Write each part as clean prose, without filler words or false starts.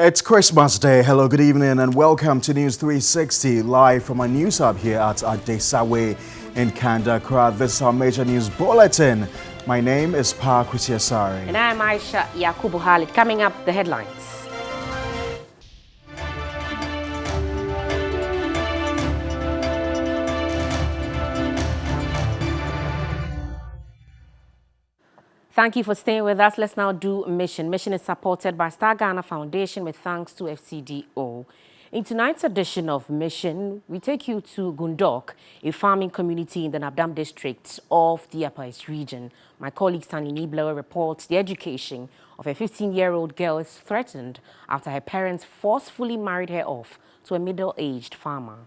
It's Christmas Day. Hello, good evening, and welcome to News 360 live from our news hub here at Adesawe in Kandakra. This is our major news bulletin. My name is Pa Kwitiasari. And I'm Aisha Yakubu Khalid. Coming up, the headlines. Thank you for staying with us. Let's now do Mission. Mission is supported by Star Ghana Foundation with thanks to FCDO. In tonight's edition of Mission, we take you to Gundork, a farming community in the Nabdam district of the Upper East region. My colleague STANLEY NII BLEWU reports the education of a 15-year-old girl is threatened after her parents forcefully married her off to a middle-aged farmer.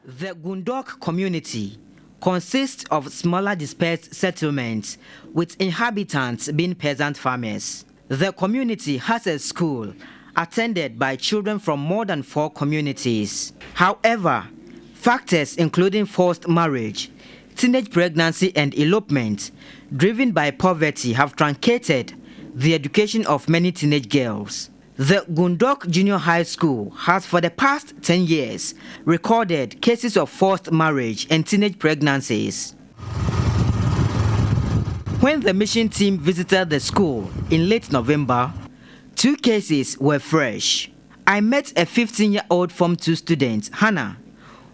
The Gundork community consists of smaller dispersed settlements with inhabitants being peasant farmers. The community has a school attended by children from more than 4 communities. However, factors including forced marriage, teenage pregnancy and elopement driven by poverty have truncated the education of many teenage girls. The Gundork Junior High School has for the past 10 years recorded cases of forced marriage and teenage pregnancies. When the mission team visited the school in late November, 2 cases were fresh. I met a 15-year-old Form 2 student, Hannah,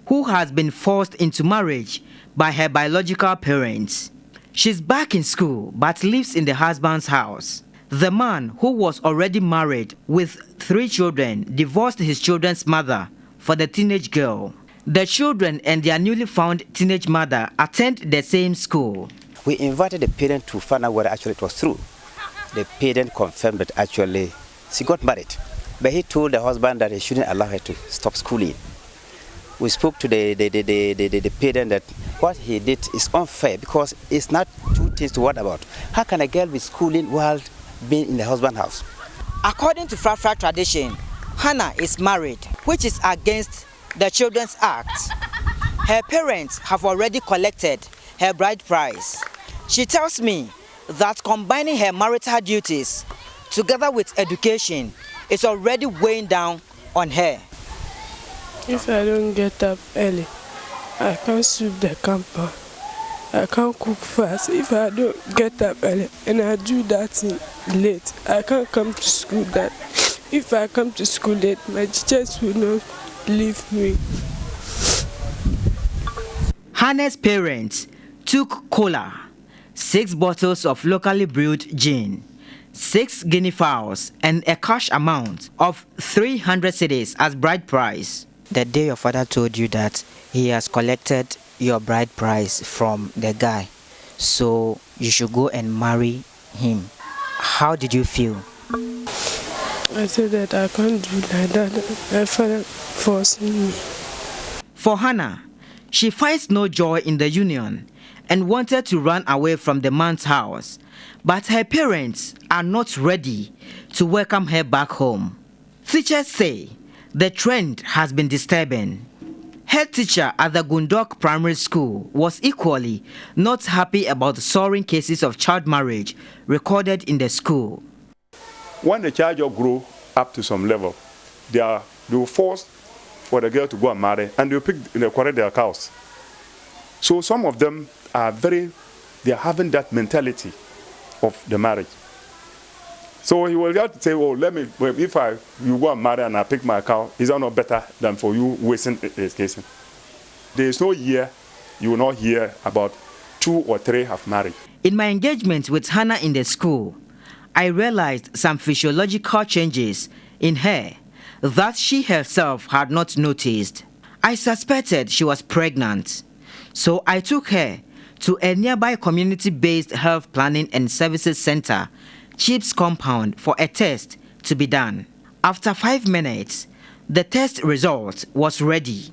who has been forced into marriage by her biological parents. She's back in school but lives in the husband's house. The man, who was already married with 3 children, divorced his children's mother for the teenage girl. The children and their newly found teenage mother attend the same school. We invited the parent to find out whether actually it was true. The parent confirmed that actually she got married, but he told the husband that he shouldn't allow her to stop schooling. We spoke to the parent that what he did is unfair because it's not 2 things to worry about. How can a girl be schooling while being in the husband's house? According to Frafra tradition, Hannah is married, which is against the Children's Act. Her parents have already collected her bride price. She tells me that combining her marital duties together with education is already weighing down on her. If I don't get up early, I can't sweep the compound. I can't cook fast. If I don't get up early and I do that thing late, I can't come to school. That if I come to school late, my teachers will not leave me. Hannah's parents took cola, 6 bottles of locally brewed gin, 6 guinea fowls, and a cash amount of 300 cedis as bride price. The day your father told you that he has collected your bride price from the guy, so you should go and marry him, how did you feel? I said that I can't do like that. My father forcing me. For Hannah, she finds no joy in the union and wanted to run away from the man's house, but her parents are not ready to welcome her back home. Teachers say the trend has been disturbing. Head teacher at the Gundork Primary School was equally not happy about the soaring cases of child marriage recorded in the school. When the child grow up to some level, they will force for the girl to go and marry, and they'll correct their cows. So some of them are they are having that mentality of the marriage. So he will have to say, oh, if you go and marry and I pick my cow, is that not better than for you wasting education? There is no year you will not hear about 2 or 3 have married. In my engagement with Hannah in the school, I realized some physiological changes in her that she herself had not noticed. I suspected she was pregnant, so I took her to a nearby community-based health planning and services center, Chips compound, for a test to be done. After 5 minutes, the test result was ready.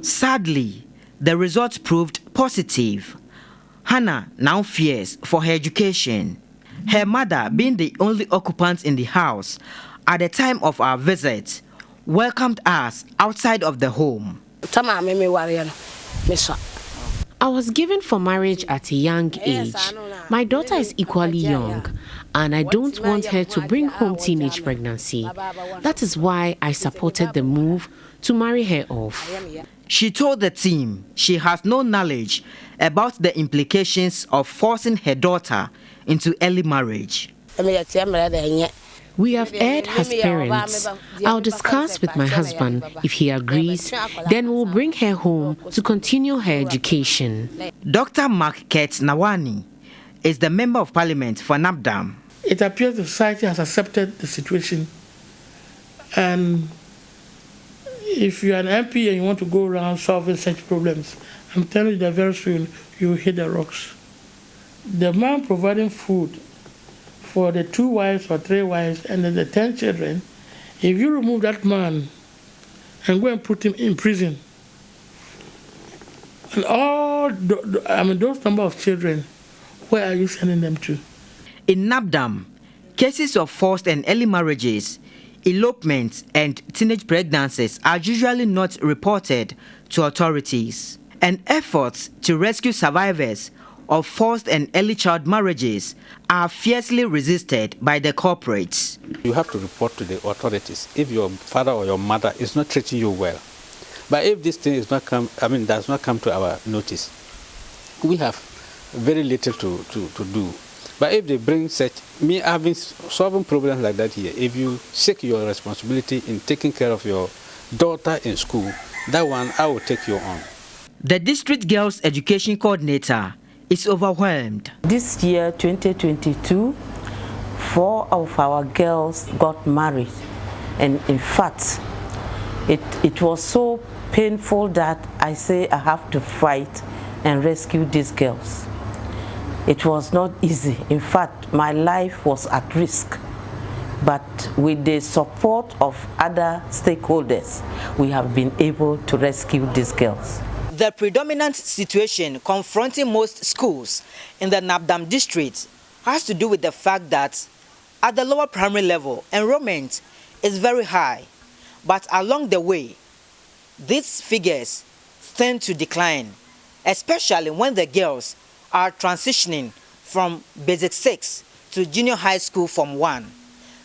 Sadly, the result proved positive. Hannah now fears for her education. Her mother, being the only occupant in the house at the time of our visit, welcomed us outside of the home. I was given for marriage at a young age. My daughter is equally young, and I don't want her to bring home teenage pregnancy. That is why I supported the move to marry her off. She told the team she has no knowledge about the implications of forcing her daughter into early marriage. We have aired her parents. I'll discuss with my husband. If he agrees, then we'll bring her home to continue her education. Dr. Mark Nawani is the Member of Parliament for Nabdam. It appears the society has accepted the situation, and if you're an MP and you want to go around solving such problems, I'm telling you that very soon you will hit the rocks. The man providing food for the 2 wives or 3 wives and then the 10 children, if you remove that man and go and put him in prison, and those number of children, where are you sending them to? In Nabdam, cases of forced and early marriages, elopements, and teenage pregnancies are usually not reported to authorities, and efforts to rescue survivors of forced and early child marriages are fiercely resisted by the corporates. You have to report to the authorities if your father or your mother is not treating you well. But if this thing is not does not come to our notice, we have very little to do. But if they bring such, me having solving problems like that here, if you take your responsibility in taking care of your daughter in school, that one I will take you on. The district girls education coordinator is overwhelmed. This year, 2022, 4 of our girls got married. And in fact, it was so painful that I say I have to fight and rescue these girls. It was not easy. In fact, my life was at risk. But with the support of other stakeholders, we have been able to rescue these girls. The predominant situation confronting most schools in the Nabdam district has to do with the fact that at the lower primary level, enrollment is very high. But along the way, these figures tend to decline, especially when the girls are transitioning from basic 6 to junior high school Form 1.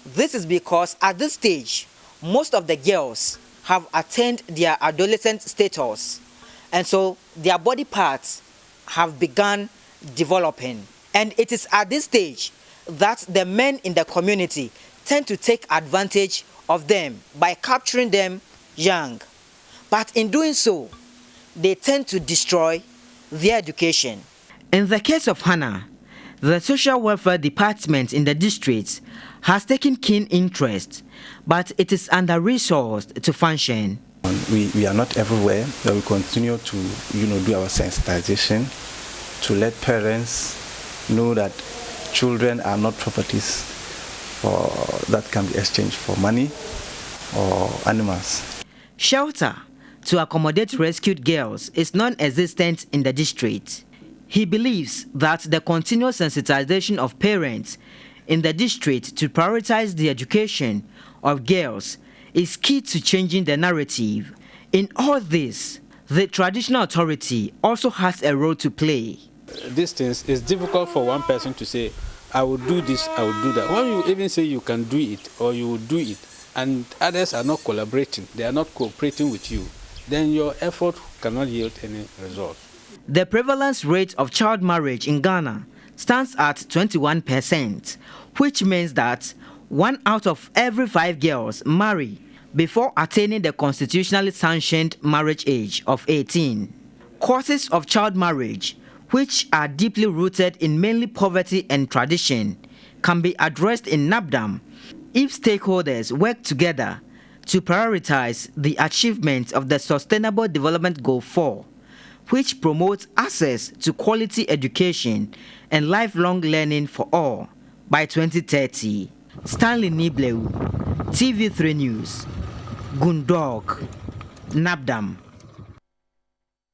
This is because at this stage, most of the girls have attained their adolescent status, and so their body parts have begun developing. And it is at this stage that the men in the community tend to take advantage of them by capturing them young. But in doing so, they tend to destroy their education. In the case of Hannah, the social welfare department in the district has taken keen interest, but it is under-resourced to function. We are not everywhere, but we continue to do our sensitization to let parents know that children are not properties that can be exchanged for money or animals. Shelter to accommodate rescued girls is non-existent in the district. He believes that the continuous sensitization of parents in the district to prioritize the education of girls is key to changing the narrative. In all this, the traditional authority also has a role to play. These things, it's difficult for one person to say, I will do this, I will do that. When you even say you can do it or you will do it, and others are not collaborating, they are not cooperating with you, then your effort cannot yield any result. The prevalence rate of child marriage in Ghana stands at 21%, which means that 1 out of every 5 girls marry before attaining the constitutionally sanctioned marriage age of 18. Causes of child marriage, which are deeply rooted in mainly poverty and tradition, can be addressed in Nabdam if stakeholders work together to prioritize the achievement of the Sustainable Development Goal 4, which promotes access to quality education and lifelong learning for all by 2030. STANLEY NII BLEWU, TV3 News, Gundork, Nabdam.